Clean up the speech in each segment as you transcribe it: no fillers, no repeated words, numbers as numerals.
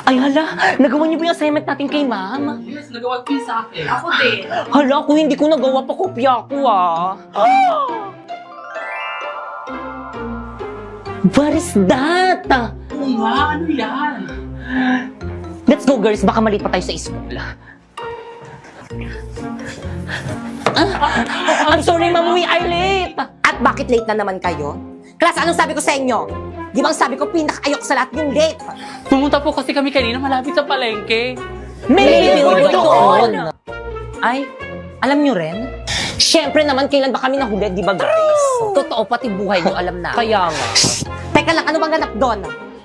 Ay hala, nagawa niyo ba yung assignment natin kay ma'am? Yes, nagawa ko yun sa akin. Ako din. Hala, kung hindi ko nagawa pa, kopya ko What is that? Oo nga, ano yan? Let's go girls, baka mali pa tayo sa school. I'm sorry ma'am, we are late. At bakit late na naman kayo? Class, anong sabi ko sa inyo? Di ba ang sabi ko, pinaka-ayok sa lahat yung late? Pumunta po kasi kami kanina malapit sa palengke. May billboard doon. Ay, alam nyo rin? Siyempre naman, kailan ba kami nahuli, di ba guys? Totoo, pati buhay nyo alam na. Kaya nga. Teka lang, ano bang ganap doon?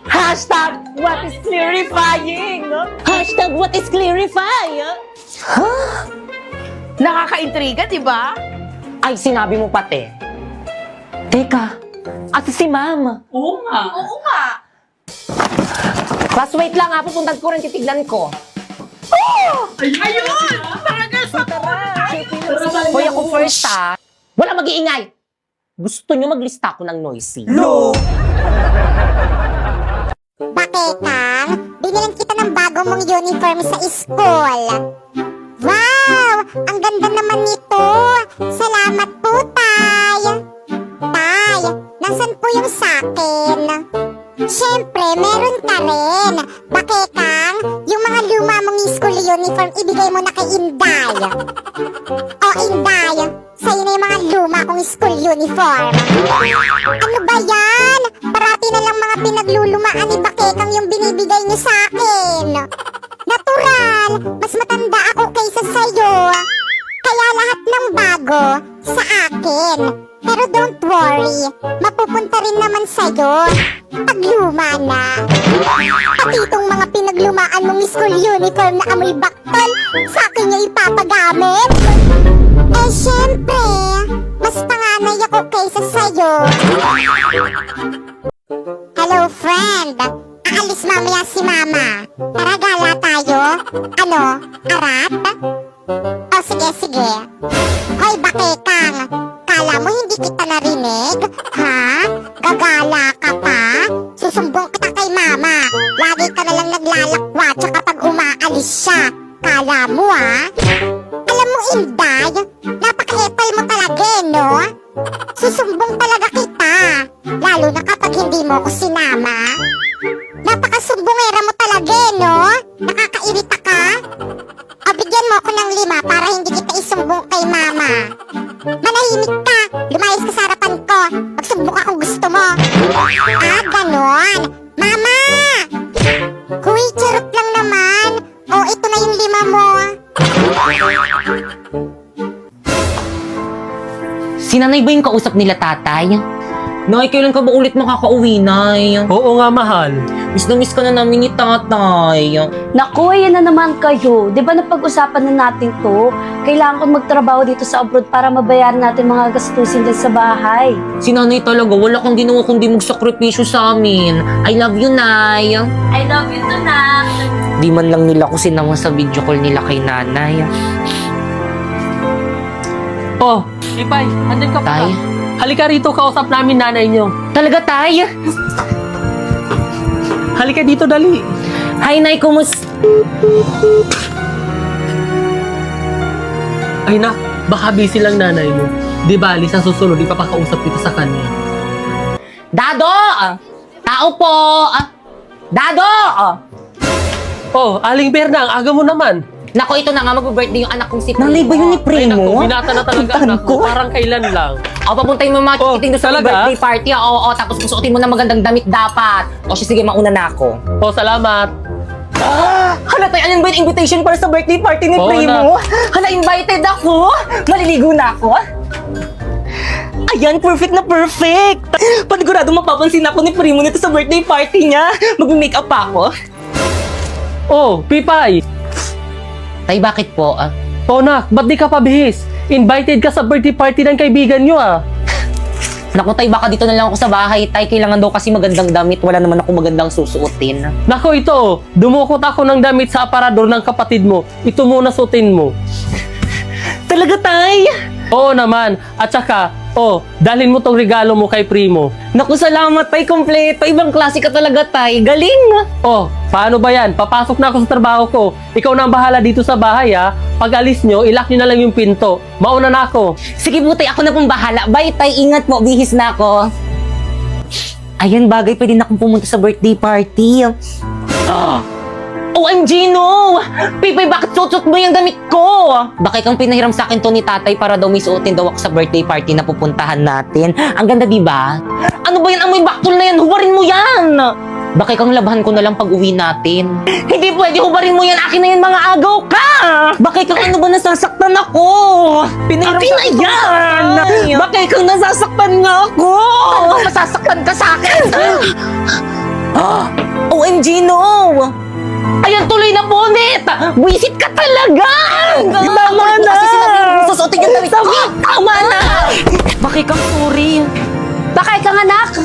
Hashtag what is clarifying? Hashtag what is clarifying? Nakaka-intriga, di ba? Ay, sinabi mo pati. Teka, at si ma'am. Oo nga. Oo nga. Class, wait lang ha, pupuntan ko rin, titignan ko. Ayun! Talaga sa Hoy, ako first ha. Wala mag-iingay. Gusto nyo maglista ako ng noisy? Bakekang, binilan kita ng bago mong uniform sa school. Wow! Ang ganda naman nito. Salamat po, Tay. Tay, nasan po yung sakin? Siyempre, meron ka rin. Bakekang, yung mga luma mong school uniform, ibigay mo na kay Inday. O, Inday, sa'yo na yung mga luma kong school uniform. Ano ba yan? Parati na lang mga pinaglulumaan ni Bakekang yung binibigay niyo sa akin. Natural, mas matanda ako kaysa sa'yo. Kaya lahat ng bago sa akin. Pero don't worry, mapupunta rin naman sa'yo pag luma na. Pati itong mga pinaglumaan mong school uniform na amoy baktol, sa akin niya ipapagamit. Eh syempre, mas panganay ako kaysa sa'yo. Hello friend, aalis mamaya si mama. Tara gala tayo. Ano, arat? O sige, sige. Hoy Bakekang, kala mo hindi kita narinig? Ha? Gagala ka pa? Susumbong kita kay mama. Lagi ka nalang naglalakwa tsaka pag umaalis siya. Kala mo Alam mo Inday, napaka-epal mo talaga no? Susumbong talaga kita. Lalo na kapag hindi mo ko sinama. Napakasumbongera mo talaga no? Nakakairita ka? O bigyan mo ako ng 5 para hindi kita isumbong kay mama. Manahimik ka, lumayas ka sa harapan ko. Magsumbong ka kung gusto mo. Ganon. Mama! Kuy, charot lang naman. O, ito na yung 5 mo. Si nanay ba yung kausap nila tatay? Nay, kailan ka ba ulit makakauwi, Nay? Oo nga, mahal. Miss na miss ka na namin ni tatay. Naku, ayan na naman kayo. Di ba napag-usapan na natin to? Kailangan ko magtrabaho dito sa abroad para mabayaran natin mga gastusin dyan sa bahay. Si nanay talaga, wala kang ginawa kundi magsakripisyo sa amin. I love you, Nay. I love you too, Nak. Di man lang nila ko sinama sa video call nila kay nanay. Oh, Ipay, andyan ka pa. Tay? Halika rito, kausap namin nanay niyo. Talaga, Tay? Halika dito, dali. Hi, Nay, kumusta? Ay na, baka busy lang nanay mo. Di bali, sa susunod, ipapakausap kita sa kanya. Dado! Tao po! Dado! Oh, Aling Berna, ang aga mo naman. Nako, ito na nga, mag-birthday yung anak kong si Primo. Nanay ba yun ni Ay Primo? naku, binata na talaga anak ko. Parang kailan lang. O, papuntahin mo mga Oh, chikiting doon sa talaga? birthday party. Oo, tapos susuotin mo na magandang damit dapat. O, sige, mauna na ako. Oh, salamat. Hala, tayo, ano ba yung invitation para sa birthday party ni Oo Primo? Hala, invited ako. Maliligo na ako. Ayan, perfect na perfect. Panigurado mapapansin ako ni Primo nito sa birthday party niya. Mag-makeup pa ako. Oh, Pipay. Tay, bakit po? Oh, nak, ba't di ka pabihis? Invited ka sa birthday party ng kaibigan nyo, Naku, Tay, baka dito na lang ako sa bahay. Tay, kailangan daw kasi magandang damit. Wala naman ako magandang susuotin. Nako, ito. Dumukot ako ng damit sa aparador ng kapatid mo. Ito muna suotin mo. Talaga, Tay? Oo naman. At saka, Oh, dalhin mo tong regalo mo kay Primo. Naku, salamat, tay. Kompleto. Ibang klase ka talaga, tay. Galing. Oh, paano ba yan? Papasok na ako sa trabaho ko. Ikaw na ang bahala dito sa bahay, ha? Pag alis nyo, ilock nyo na lang yung pinto. Mauna na ako. Sige po, tay. Ako na pong bahala. Bye, tay. Ingat po. Bihis na ako. Ayan, bagay. Pwede na akong pumunta sa birthday party. OMG, no! Pipay, bakit suot mo yung damit ko? Baka kang pinahiram sa akin to ni tatay para daw may suotin daw ako sa birthday party na pupuntahan natin. Ang ganda, di ba? Ano ba yan? Amoy baktol na yan! Hubarin mo yan! Baka kang labahan ko na lang pag uwi natin. Hindi pwede, hubarin mo yan! Akin na yan, mga agaw ka! Baka kang ano ba nasasaktan ako? Pinahiram akin na yan! Baka kang nasasaktan nga ako! Ano masasaktan ka sa akin? OMG, no! Ayan, tuloy na bonnet! Buisit ka talaga! Tama na! Kasi sinabi mo, susuotin yung damit ko. Tama na! Bakit kang sorry? Bakay kang anak?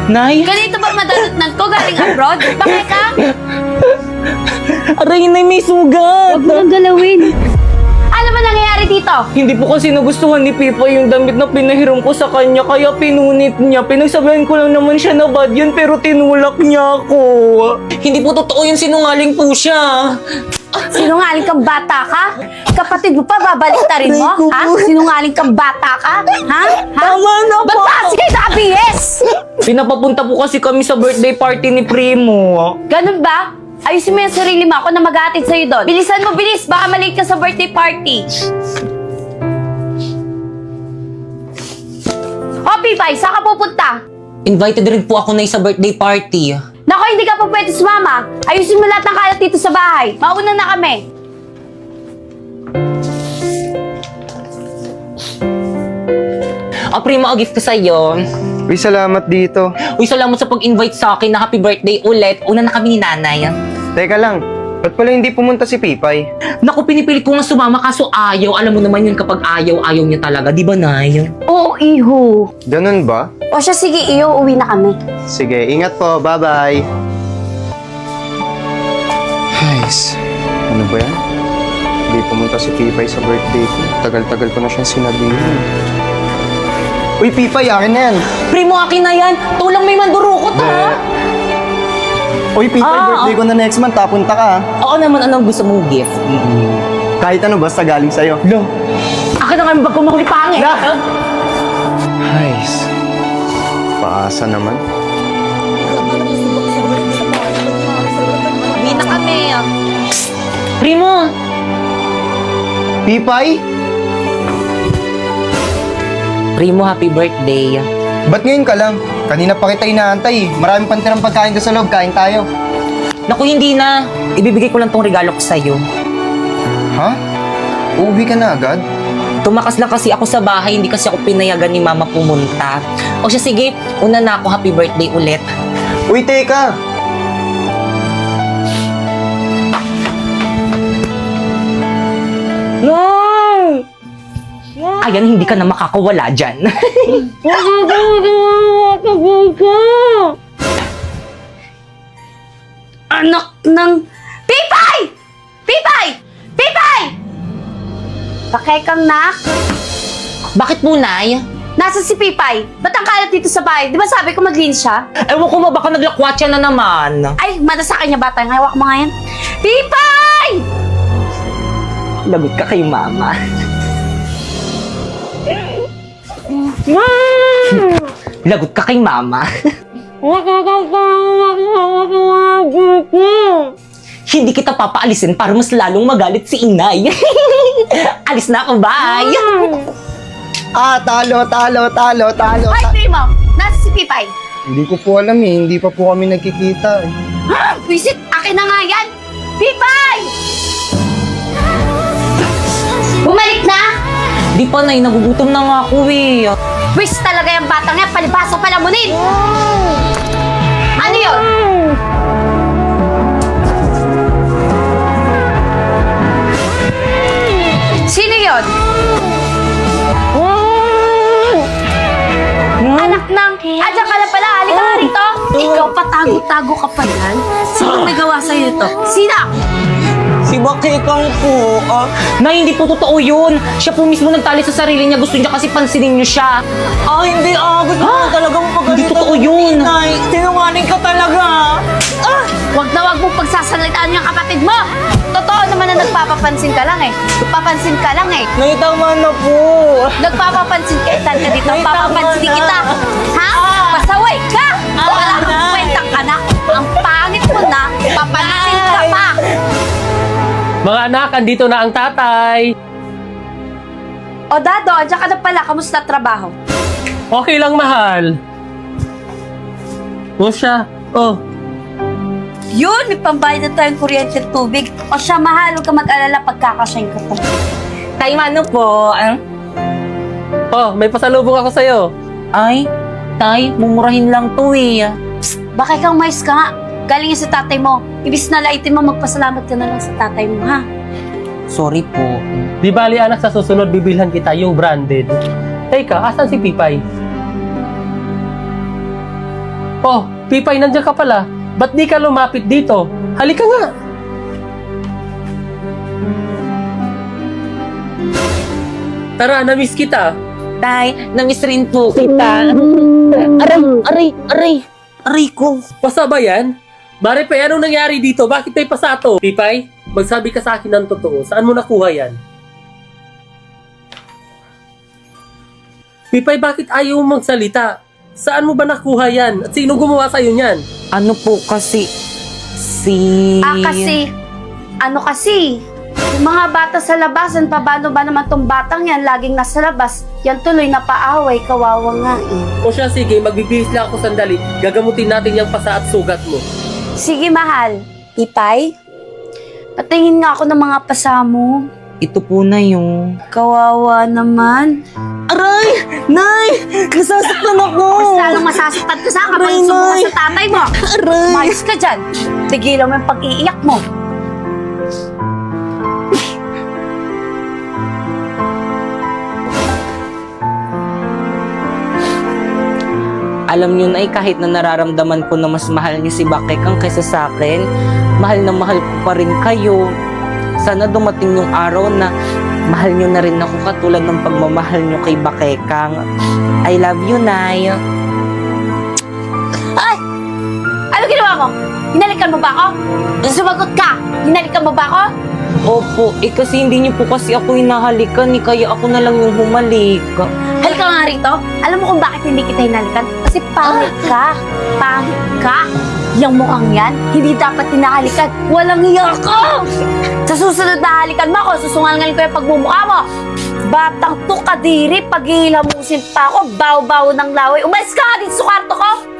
Nay? Ganito ba madalutnan ko galing abroad? Bakay ka? Aray, Nay, may sugat! Huwag mo nang galawin. Ano ba nangyayari dito? Hindi po kasi nagustuhan ni Pipa yung damit na pinahiram ko sa kanya, kaya pinunit niya. Pinagsabihan ko lang naman siya na bad yun, pero tinulak niya ako. Hindi po totoo yun, sinungaling po siya. Sinungaling kang bata ka? Kapatid mo pa, babaliktarin mo? Ha? Sinungaling kang bata ka? Ha? Tama na po! Ba't ba sige sabi yes? Pinapapunta po kasi kami sa birthday party ni Primo. Ganun ba? Ayusin mo yung sarili mo. Ako na mag-aatid sa'yo doon. Bilisan mo, bilis. Baka malate ka sa birthday party. O, Pipay, saan ka pupunta? Invited rin po ako na sa birthday party. Nako, hindi ka pa pwede sumama. Ayusin mo lahat ng kalat dito sa bahay. Mauna na kami. O, Primo, o gift ko sa'yo. Uy, salamat dito. Uy, salamat sa pag-invite sa akin na happy birthday ulit. Una na kami ni nanay. Teka lang, ba't pala hindi pumunta si Pipay? Naku, pinipilit ko nga sumama kaso ayaw. Alam mo naman yun kapag ayaw, ayaw niya talaga. Di ba, Nay? Oo, iho. Ganun ba? O siya, sige, iyo. Uwi na kami. Sige, ingat po. Bye-bye. Guys, ano ba yan? Hindi pumunta si Pipay sa birthday ko. Tagal-tagal ko na siyang sinabihan. Uy, Pipay, akin na yan. Primo, akin na yan. Tulang may mandurukot, ha? Uy, Pipay, birthday ko na next month. Tapunta ka, ha? Oo naman, anong gusto mong gift? Kahit ano, basta galing sa'yo. Lo, akin na nga yung bag ko makulipangin. Guys, paasa naman. Uwi na kami. Primo! Pipay? Primo, happy birthday. Ba't ngayon ka lang? Kanina pa kita inaantay. Maraming pantirang pagkain doon sa loob. Kain tayo. Naku, hindi na. Ibibigay ko lang tong regalo ko sa'yo. Ha? Uuwi ka na agad? Tumakas lang kasi ako sa bahay, hindi kasi ako pinayagan ni Mama pumunta. O siya, sige, una na ako, happy birthday ulit. Uy, teka! No! Ayan, hindi ka na makakawala dyan. Anak ng... Pipay! Pipay! Pipay! Bakay kang nak? Bakit po, Nay? Nasa si Pipay? Ba't ang kalat dito sa bahay? Di ba sabi ko maglinis siya? Ewan ko ba, baka naglakwatsa na naman. Ay, mata sa kanya bata. Hawak mo nga yan. Pipay! Lagot ka kay Mama. Lagot ka kay Mama. Hindi kita papaalisin para mas lalong magalit si Inay. Alis na ako, bye! Talo. Ay, Primo! Nasa si Pipay? Hindi ko po alam eh. Hindi pa po kami nagkikita eh. Visit! Akin na nga yan! Pipay! Bumalik na! Di pa, Nay, nagugutom na nga ako eh. Wish talaga yung batang yan, palibasa palamunin! Ano yun? Sino yun? Anak ng... Diyan ka na pala, halika nga rito! Ikaw, patago-tago ka pa yan? Sino nagawa sa'yo ito? Sino? Si Si Bakekang po. Nay, hindi po totoo yun. Siya po mismo nagtali sa sarili niya. Gusto niya kasi pansinin niyo siya. Hindi Gusto ko talagang pagalitan. Hindi totoo yun. Nay, sinungaling ka talaga. Huwag na huwag mong pagsasalitaan yung kapatid mo! Totoo naman na nagpapapansin ka lang eh. Nagpapansin ka lang eh. Nay, tama na po. Nagpapapansin ka, itan ka dito. Ay, Papapansin tama na. kita. Ha? Pasaway ka! Wala kang kwentang anak. Ang pangit mo na. Papansin ka pa. Mga anak, andito na ang tatay. O Dado, andyan ka na pala. Kamusta trabaho? Okay lang, mahal. O siya. Oh, Yun, may pambayad na tayong kuryente at tubig. O siya, mahal, huwag ka mag-alala pagkakasyahin ko to. Tay, ano po? oh, may pasalubong ako sa'yo. Ay, Tay, mumurahin lang to eh. Bakit kang mais ka nga? Galing yan sa tatay mo. Ibis na laitin mo, magpasalamat ka na lang sa tatay mo, ha? Sorry po. Di bali anak, sa susunod bibilhan kita yung branded. Teka, asan si Pipay? Oh, Pipay, nandiyan ka pala. Ba't di ka lumapit dito? Halika nga. Tara, namiss kita. Tay, namiss rin po kita. Aray ko. Pasa ba yan? Maripay, anong nangyari dito? Bakit may pasato? Pipay, magsabi ka sa akin ng totoo. Saan mo nakuha yan? Pipay, bakit ayaw mo magsalita? Saan mo ba nakuha yan? At sino gumawa sa'yo niyan? Ano po kasi? Ano kasi? Yung mga bata sa labasan, paano ba naman tong batang yan? Laging nasa labas. Yan tuloy na paaway, kawawa nga eh. O siya, sige, magbibihis lang ako sandali. Gagamutin natin yung pasa at sugat mo. Sige, mahal. Ipay? Patingin nga ako ng mga pasa mo. Ito po na yung... Kawawa naman. Aray! Nay! Nasasaktan ako! Mas lalong masasaktan ka sa akin kapag Aray, sumuka Nay. sa tatay mo. Aray! Umayos ka dyan. Tigilan mo yung pag-iiyak mo. Alam niyo na kahit na nararamdaman ko na mas mahal niyo si Bakekang kaysa sa akin, mahal na mahal ko pa rin kayo. Sana dumating yung araw na mahal niyo na rin ako katulad ng pagmamahal niyo kay Bakekang. I love you, Nay. Ay! Ano ginawa mo? Hinalikan mo ba ako? Sumagot ka! Hinalikan mo ba ako? Opo, kasi hindi niyo po kasi ako hinahalikan, kaya ako na lang yung humalik. Halika nga rito. Alam mo kung bakit hindi kita hinalikan? Kasi pangit ka. Pangit ka. Yang mukhang yan, hindi dapat hinahalikan. Walang hiya ka! Sa susunod na halikan mo ako, susungalingan ko yung pagmumukha mo. Batang to kadiri, paghihilamusin pa ako, baw-baw ng laway. Umalis ka nga dito sa kwarto ko!